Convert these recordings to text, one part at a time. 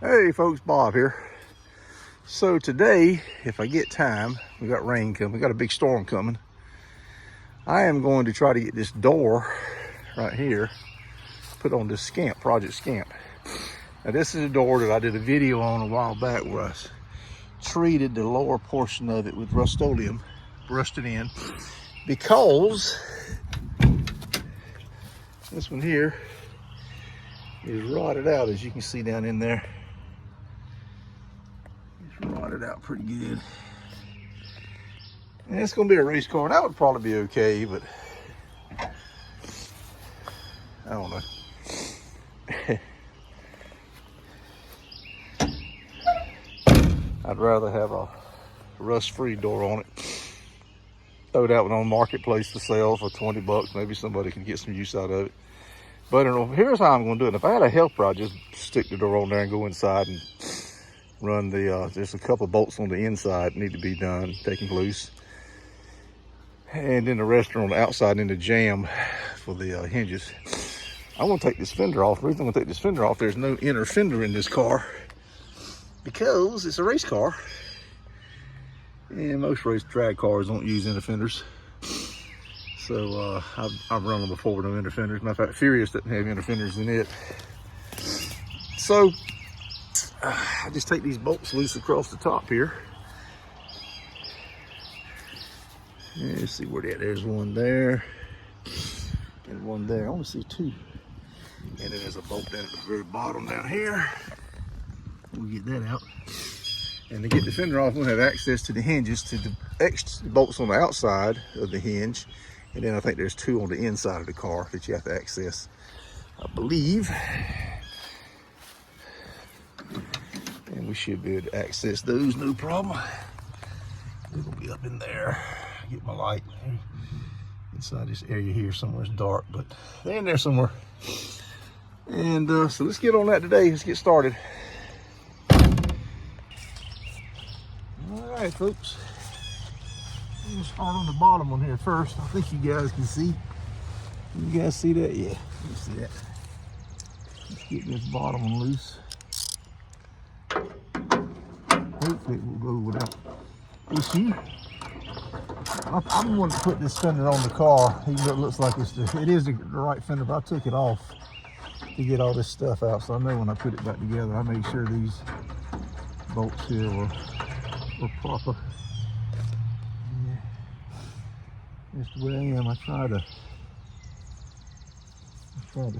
Hey folks, Bob here. So today, if I get time, we got rain coming, we got a big storm coming. I am going to try to get this door right here put on this Scamp, Project Scamp. Now this is a door that I did a video on a while back where I treated the lower portion of it with Rust-Oleum, brushed it in, because this one here is rotted out, as you can see down in there. It's rotted out pretty good. And it's gonna be a race car, and that would probably be okay, but I don't know. I'd rather have a rust-free door on it. Throw that one on Marketplace to sell for 20 bucks. Maybe somebody can get some use out of it. But here's how I'm gonna do it. If I had a helper, I'd just stick the door on there and go inside and run the, there's a couple of bolts on the inside that need to be done, taken loose. And then the rest are on the outside in the jamb for the hinges. I want to take this fender off. The reason I'm going to take this fender off, there's no inner fender in this car because it's a race car. And most race drag cars don't use inner fenders. So I've run them before with no inner fenders. Matter of fact, Furious doesn't have inner fenders in it. So I just take these bolts loose across the top here. Let's see where they're at. There's one there and one there. I only see two. And then there's a bolt down at the very bottom down here. We'll get that out. And to get the fender off, we'll have access to the hinges, to the extra bolts on the outside of the hinge. And then I think there's two on the inside of the car that you have to access, I believe. And we should be able to access those, no problem. It'll be up in there. Get my light inside this area here. Somewhere it's dark, but they're in there somewhere. And so let's get on that today. Let's get started. All right, folks. I'm gonna start on the bottom one here first. I think you guys can see. Can you guys see that? Yeah, you see that. Let's get this bottom one loose. Hopefully it will go without issue. I'm going to put this fender on the car, even though it looks like it is the right fender, but I took it off to get all this stuff out. So I know when I put it back together, I made sure these bolts here were proper. Yeah. That's the way I am. I try to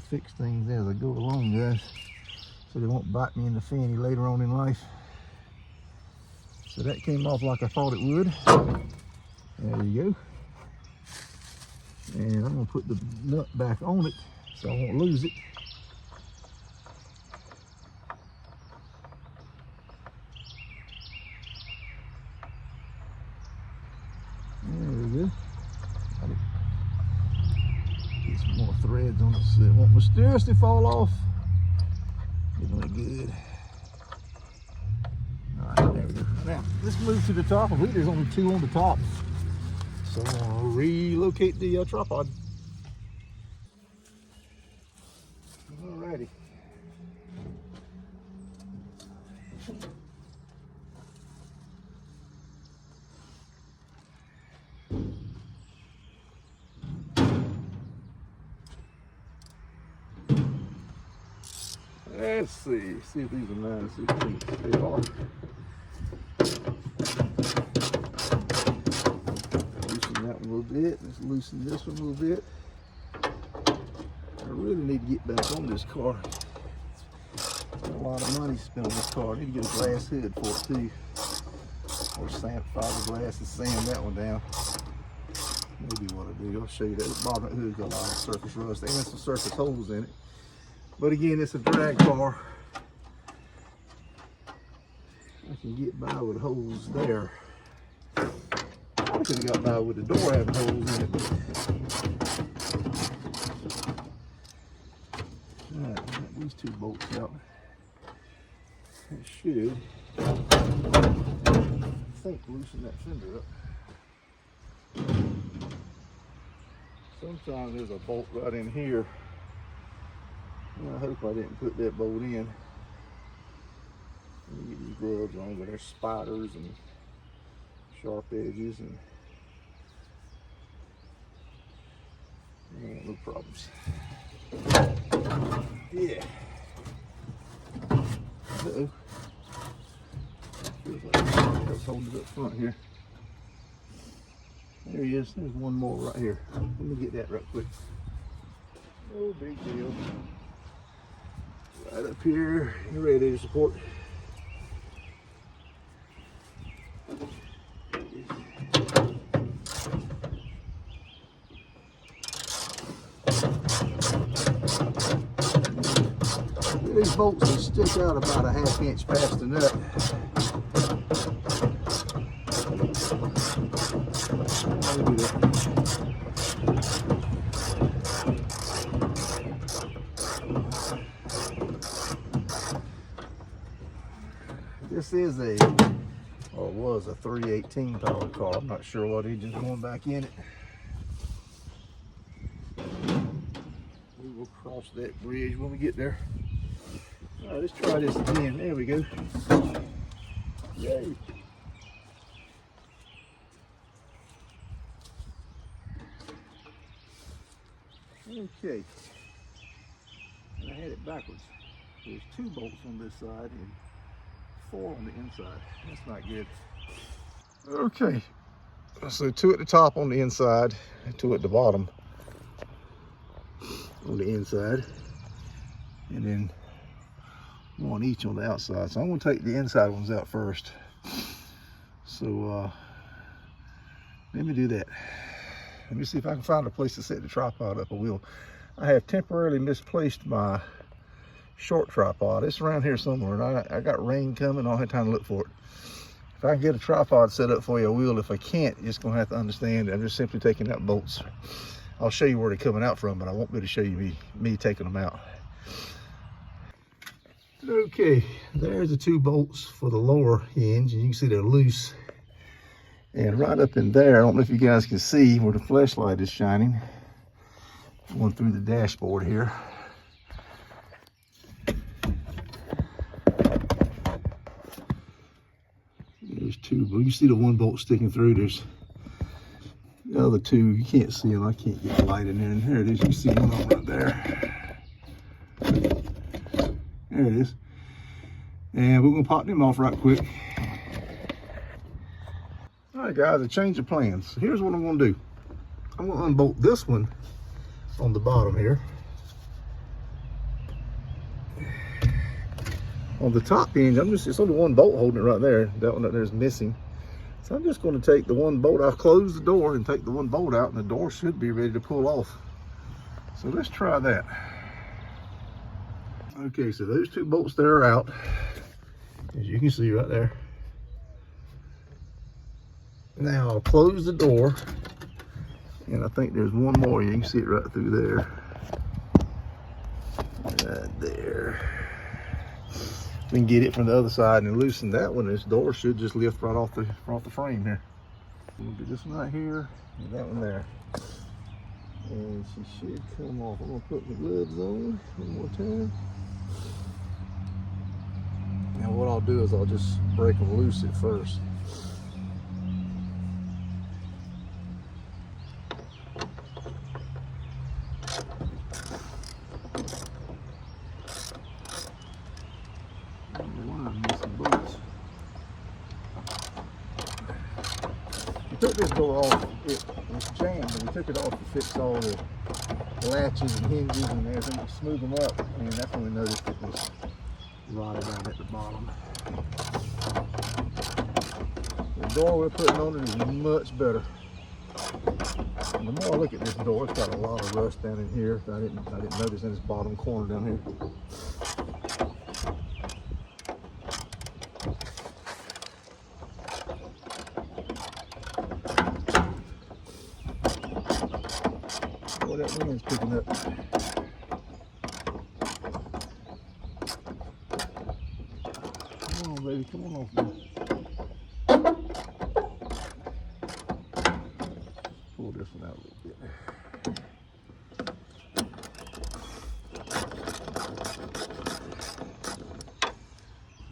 fix things as I go along, guys, so they won't bite me in the fanny later on in life. So that came off like I thought it would. There you go. And I'm going to put the nut back on it so I won't lose it. There we go. Get some more threads on it so it won't mysteriously fall off. Isn't it good? Alright, there we go. Now, let's move to the top. I believe there's only two on the top. So I'm going to relocate the tripod. Alrighty. Let's see if these are 9/16. They are. That one a little bit. Let's loosen this one a little bit. I really need to get back on this car. Got a lot of money spent on this car. I need to get a glass hood for it too, or sand fiberglass and sand that one down. Maybe what I do. I'll show you that. The bottom of the hood's got a lot of surface rust and some surface holes in it. But again, it's a drag car. I can get by with holes there. I could have got by with the door having holes in it. Alright, got these two bolts out. That should, I think, loosen that fender up. Sometimes there's a bolt right in here. I hope I didn't put that bolt in. grubs on, but there's spiders and sharp edges and no problems. Yeah. Uh-oh. Feels like let's hold it up front here. There he is. There's one more right here. Let me get that right quick. No big deal. Right up here. You ready to support? These bolts will stick out about a ½ inch past the nut. This is a, or was a 318 power car. I'm not sure what engine's going back in it. We will cross that bridge when we get there. All right, let's try this again. There we go. Yay. Okay. And I had it backwards. There's 2 bolts on this side and 4 on the inside. That's not good. Okay. So 2 at the top on the inside and 2 at the bottom on the inside. And then 1 each on the outside. So I'm going to take the inside ones out first. So let me do that. Let me see if I can find a place to set the tripod up. I will. I have temporarily misplaced my short tripod. It's around here somewhere, and I got rain coming. I don't have time to look for it. If I can get a tripod set up for you, I will. If I can't, you're just going to have to understand I'm just simply taking out bolts. I'll show you where they're coming out from, but I won't be able to show you me taking them out. Okay, there's the 2 bolts for the lower hinge, and you can see they're loose. And right up in there, I don't know if you guys can see where the flashlight is shining, going through the dashboard here. There's 2, but you can see the 1 bolt sticking through. There's the other 2, you can't see them. I can't get the light in there. And there it is, you can see one of them right there. There it is. And we're gonna pop them off right quick. All right, guys, a change of plans. Here's what I'm gonna do. I'm gonna unbolt this one on the bottom here. On the top hinge, it's only 1 bolt holding it right there. That one up there is missing. So I'm just gonna take the 1 bolt. I'll close the door and take the 1 bolt out, and the door should be ready to pull off. So let's try that. Okay, so those 2 bolts there are out, as you can see right there. Now I'll close the door, and I think there's 1 more. You can see it right through there. Right there. We can get it from the other side and loosen that one. This door should just lift right off the frame here. We'll do this one right here and that one there. And she should come off. I'm gonna put my gloves on 1 more time. And what I'll do is I'll just break them loose at first. Took this door off, it was jammed, and we took it off to fix all the latches and hinges and everything to smooth them up, and that's when we noticed it was rotted out at the bottom. The door we're putting on it is much better. And the more I look at this door, it's got a lot of rust down in here that I didn't notice in this bottom corner down here. That wind's picking up. Come on, baby, come on off now. Pull this one out a little bit.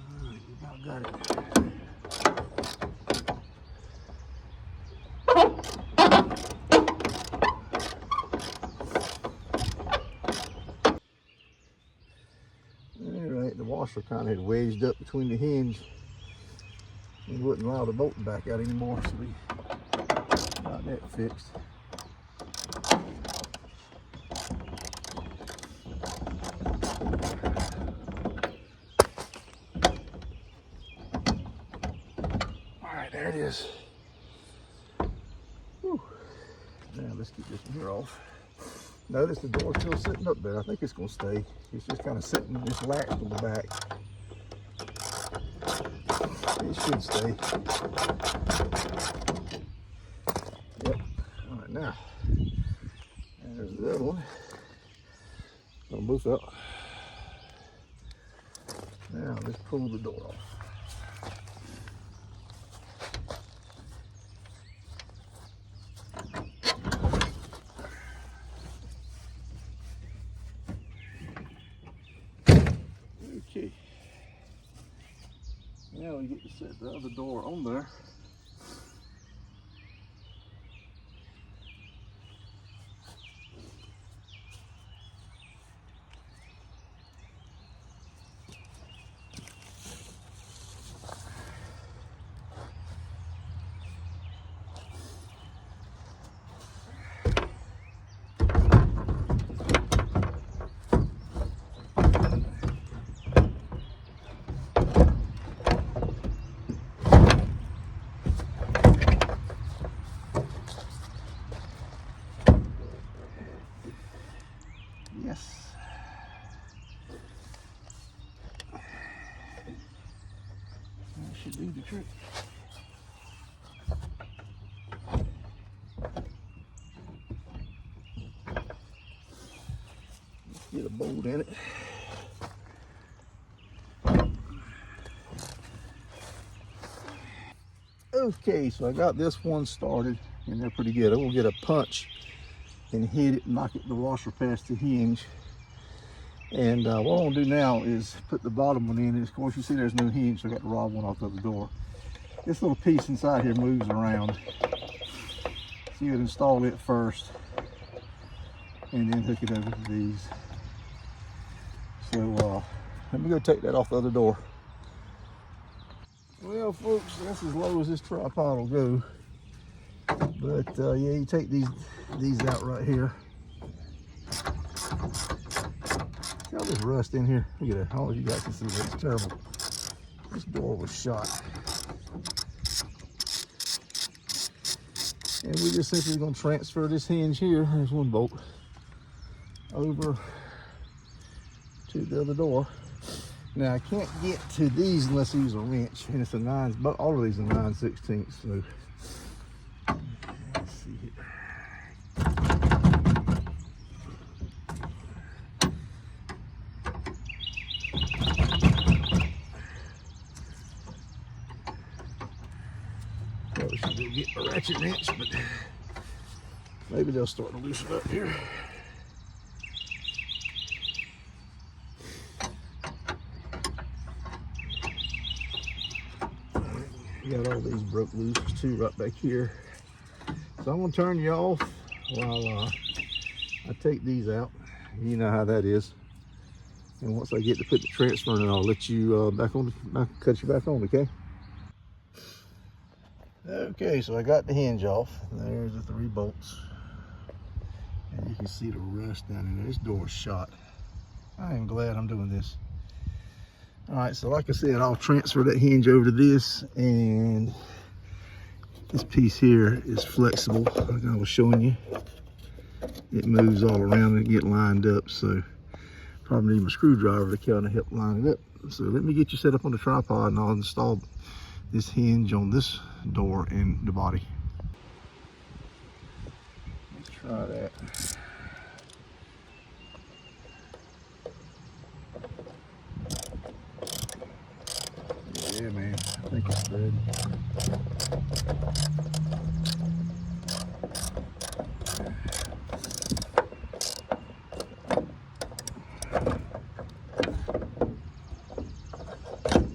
All right, you about got it. washer kind of had wedged up between the hinge and wouldn't allow the bolt to back out anymore, so we got that fixed. All right, there it is. Whew. Now let's get this one here off. Notice the door's still sitting up there. I think it's going to stay. It's just kind of sitting, just latched on the back. It should stay. Yep. All right, now, there's the other one. They'll move up. Now, let's pull the door off. Okay. Now we get to set the other door on there. Yes. That should do the trick. Let's get a bolt in it. Okay, so I got this one started and they're pretty good. I'm gonna get a punch and hit it and knock the washer past the hinge. And what I'm gonna do now is put the bottom one in. Of course, you see there's no hinge, so I got to rob one off the other door. This little piece inside here moves around. So you would install it first and then hook it over to these. So let me go take that off the other door. Well, folks, that's as low as this tripod will go. But yeah, you take these out right here. See all this rust in here? Look at that. I don't know if you guys can see that. It's terrible. This door was shot. And we just simply going to transfer this hinge here. There's one bolt over to the other door. Now I can't get to these unless I use a wrench, and it's a 9, but all of these are 9/16. So let's see here. Probably should go get a ratchet wrench, but maybe they'll start to loosen up here. Got all these broke loose too right back here. So I'm gonna turn you off while I take these out. You know how that is. And once I get to put the transfer in, I'll let you back on. I'll cut you back on, okay? Okay, so I got the hinge off. There's the 3 bolts. And you can see the rust down in there. This door is shot. I am glad I'm doing this. All right, so like I said, I'll transfer that hinge over to this, and this piece here is flexible, like I was showing you. It moves all around and get lined up, so probably need my screwdriver to kind of help line it up. So let me get you set up on the tripod and I'll install this hinge on this door and the body. Let's try that. Yeah, man, I think it's good.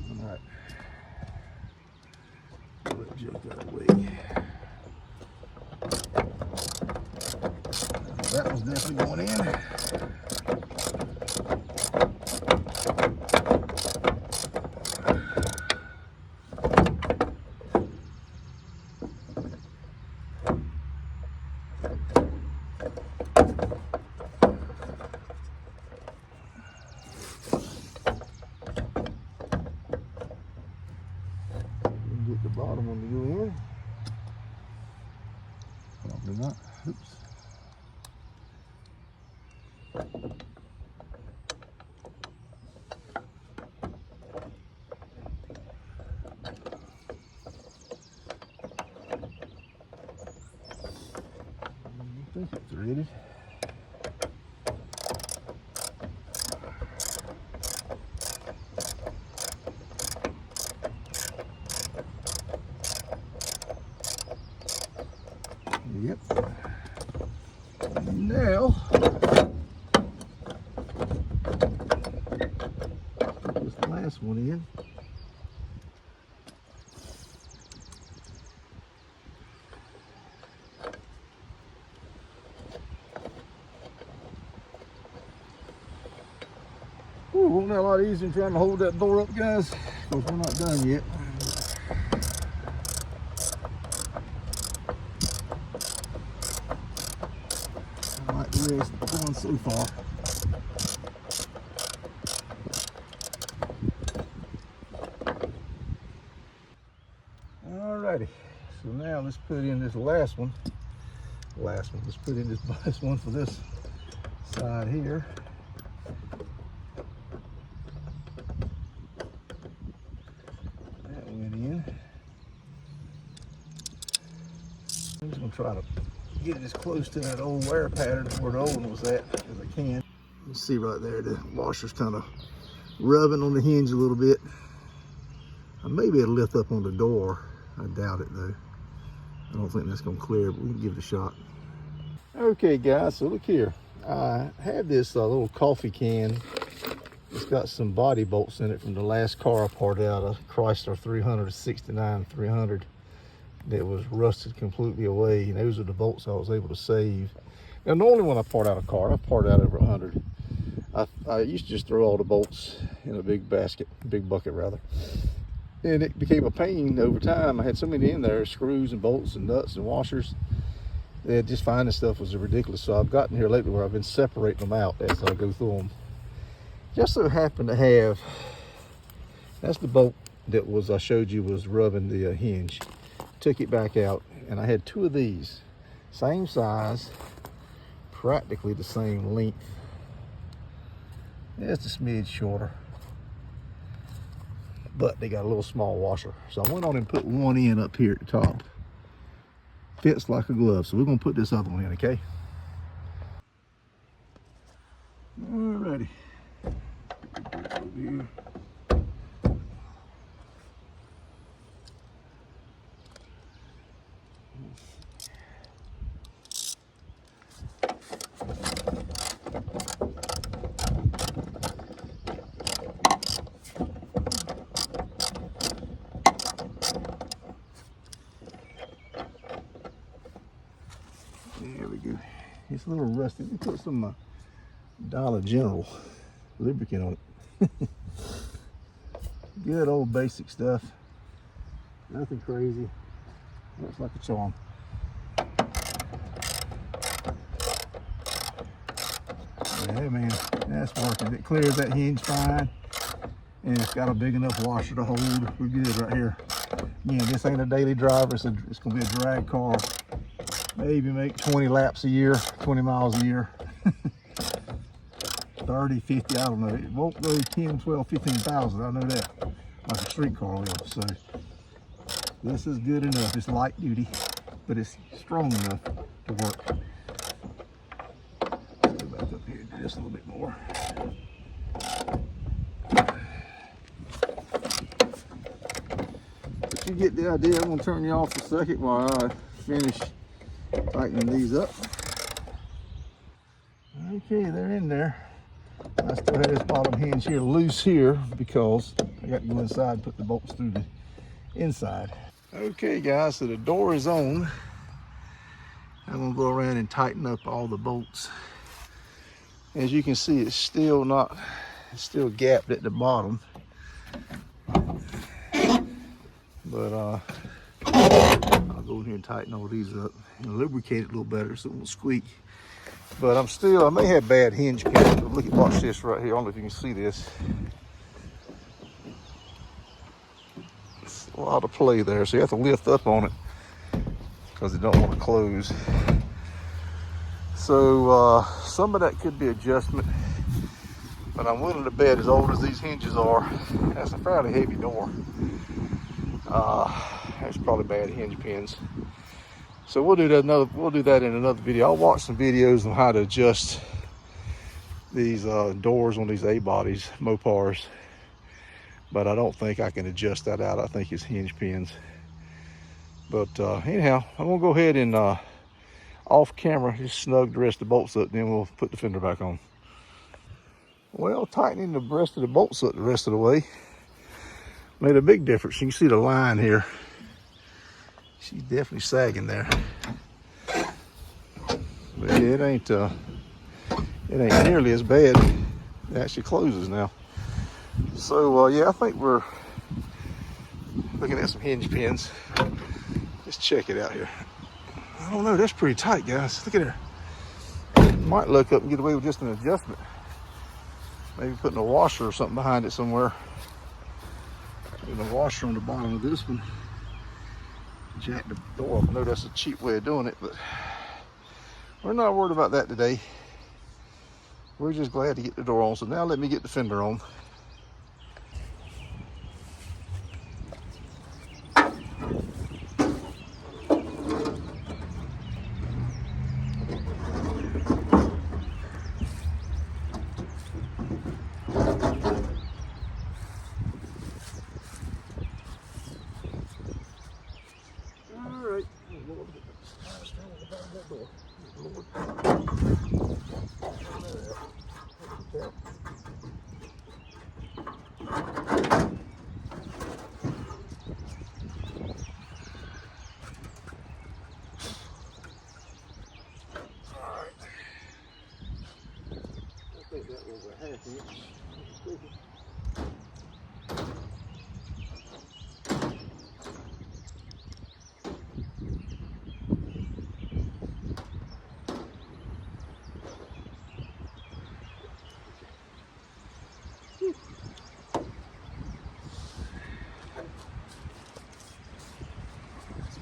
All right. Let Joe get away. That was definitely going in. Get the bottom one to go in. Probably not. Oops. I think it's threaded. Yep. And now, put this last one in. Ooh, wasn't that a lot easier than trying to hold that door up, guys? Because we're not done yet. I like the way it's going so far. Alrighty, so now let's put in this last one. Let's put in this one for this side here. That went in. I'm just gonna try to get it as close to that old wear pattern where the old one was at as I can. You see right there, the washer's kind of rubbing on the hinge a little bit. Maybe it'll lift up on the door. I doubt it though. I don't think that's gonna clear, but we can give it a shot. Okay guys, so look here. I have this little coffee can. It's got some body bolts in it from the last car I parted out, a Chrysler 369 300 that was rusted completely away. And those are the bolts I was able to save. Now normally when I part out a car, I've parted out over 100. I used to just throw all the bolts in a big bucket rather. And it became a pain over time. I had so many in there, screws and bolts and nuts and washers. That just finding stuff was ridiculous. So I've gotten here lately where I've been separating them out as I go through them. Just so happened to have, that's the bolt that I showed you was rubbing the hinge. Took it back out and I had two of these. Same size, practically the same length. Just a smidge shorter. But they got a little small washer. So I went on and put one in up here at the top. Fits like a glove. So we're gonna put this other one in, okay? Alrighty. Over here. There we go. It's a little rusty. We put some Dollar General lubricant on it. Good old basic stuff. Nothing crazy. Looks like a charm. Yeah, man, that's working. It clears that hinge fine, and it's got a big enough washer to hold. We're good right here. Again, this ain't a daily driver. It's gonna be a drag car. Maybe make 20 laps a year, 20 miles a year. 30, 50, I don't know. It won't go 10, 12, 15,000, I know that. Like a street car will. So this is good enough. It's light duty, but it's strong enough to work. Let's go back up here and do this a little bit more. But you get the idea. I'm gonna turn you off for a second while I finish tightening these up. Okay, they're in there. I still have this bottom hinge here loose here because I got to go inside and put the bolts through the inside. Okay guys, so the door is on. I'm gonna go around and tighten up all the bolts. As you can see, it's still gapped at the bottom. But I'll I'll go in here and tighten all these up and lubricate it a little better so it won't squeak. But I may have bad hinge pins, but look at, watch this right here. I don't know if you can see this. It's a lot of play there, so you have to lift up on it because it don't want to close. So some of that could be adjustment, but I'm willing to bet, as old as these hinges are, that's a fairly heavy door. That's probably bad hinge pins. So we'll do that in another video. I'll watch some videos on how to adjust these doors on these A-bodies, Mopars, but I don't think I can adjust that out. I think it's hinge pins. But anyhow, I'm gonna go ahead and off camera just snug the rest of the bolts up, then we'll put the fender back on. Well, tightening the rest of the bolts up the rest of the way made a big difference. You can see the line here. She's definitely sagging there. But yeah, it ain't nearly as bad. It actually closes now. So yeah, I think we're looking at some hinge pins. Let's check it out here. I don't know, that's pretty tight, guys. Look at her. Might look up and get away with just an adjustment. Maybe putting a washer or something behind it somewhere. Putting a washer on the bottom of this one. Jack the door up. I know that's a cheap way of doing it, but we're not worried about that today. We're just glad to get the door on. So now let me get the fender on.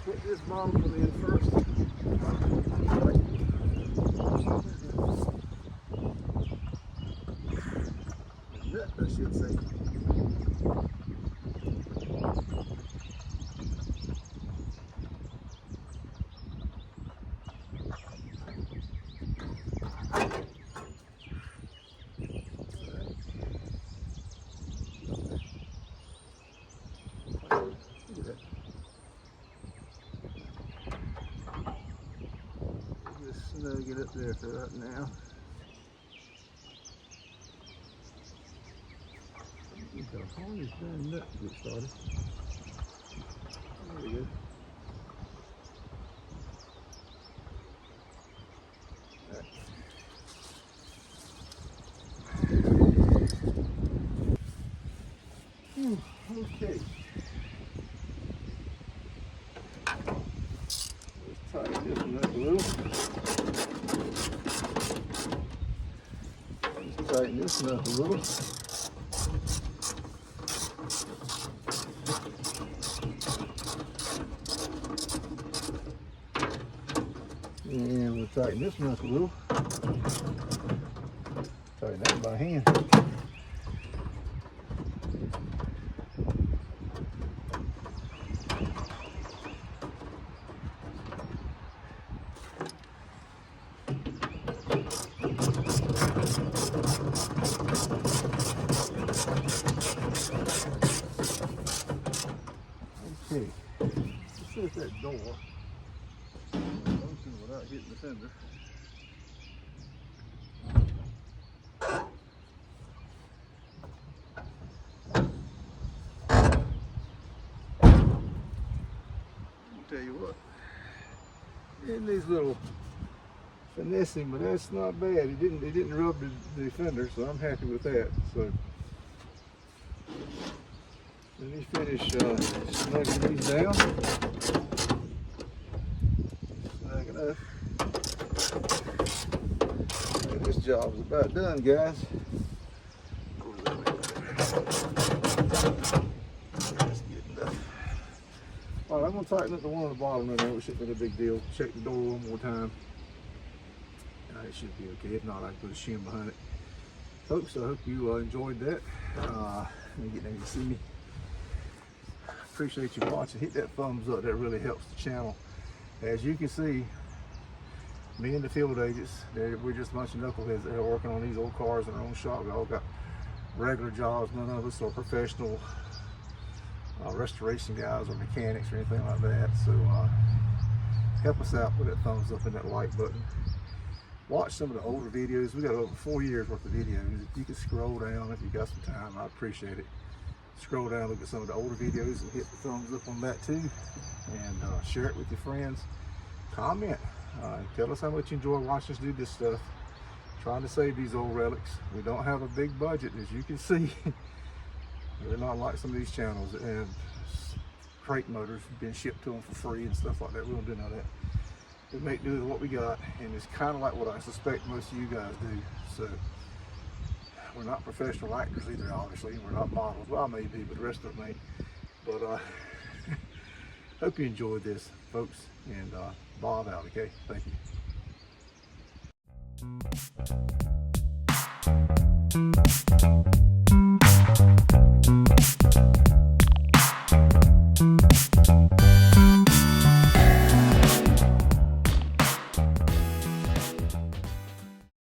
Put this bottom one in first. Nut, I should say. Snug it up there for right now. Get the hardest darn nut to get started. There we go. Okay. Let's tighten this one up a little. Tighten this one up a little. And we'll tighten this one up a little. Tighten that by hand. Okay, let's see if that door functions without hitting the fender. I'll tell you what, in these little finessing, but that's not bad. It didn't rub the fender, so I'm happy with that. So let me finish snugging these down. enough. And this job is about done, guys. That's good enough. All right, I'm gonna tighten up the one on the bottom there, which isn't a big deal. Check the door one more time. It should be okay. If not, I can put a shim behind it. Folks, I hope you enjoyed that. Let me get down to see me. Appreciate you watching. Hit that thumbs up. That really helps the channel. As you can see, me and the field agents, we're just a bunch of knuckleheads that are working on these old cars in our own shop. We all got regular jobs. None of us are professional restoration guys or mechanics or anything like that. So help us out with that thumbs up and that like button. Watch some of the older videos. We got over 4 years worth of videos. If you could scroll down, if you got some time, I appreciate it. Scroll down, look at some of the older videos and hit the thumbs up on that too. And share it with your friends. Comment. Tell us how much you enjoy watching us do this stuff. Trying to save these old relics. We don't have a big budget, as you can see. We're not like some of these channels that have crate motors being shipped to them for free and stuff like that. We don't do none of that. We make do with what we got, and it's kind of like what I suspect most of you guys do. So we're not professional actors either, obviously. We're not models. Well, I may be, but the rest of them ain't. But hope you enjoyed this, folks. And Bob out, okay? Thank you.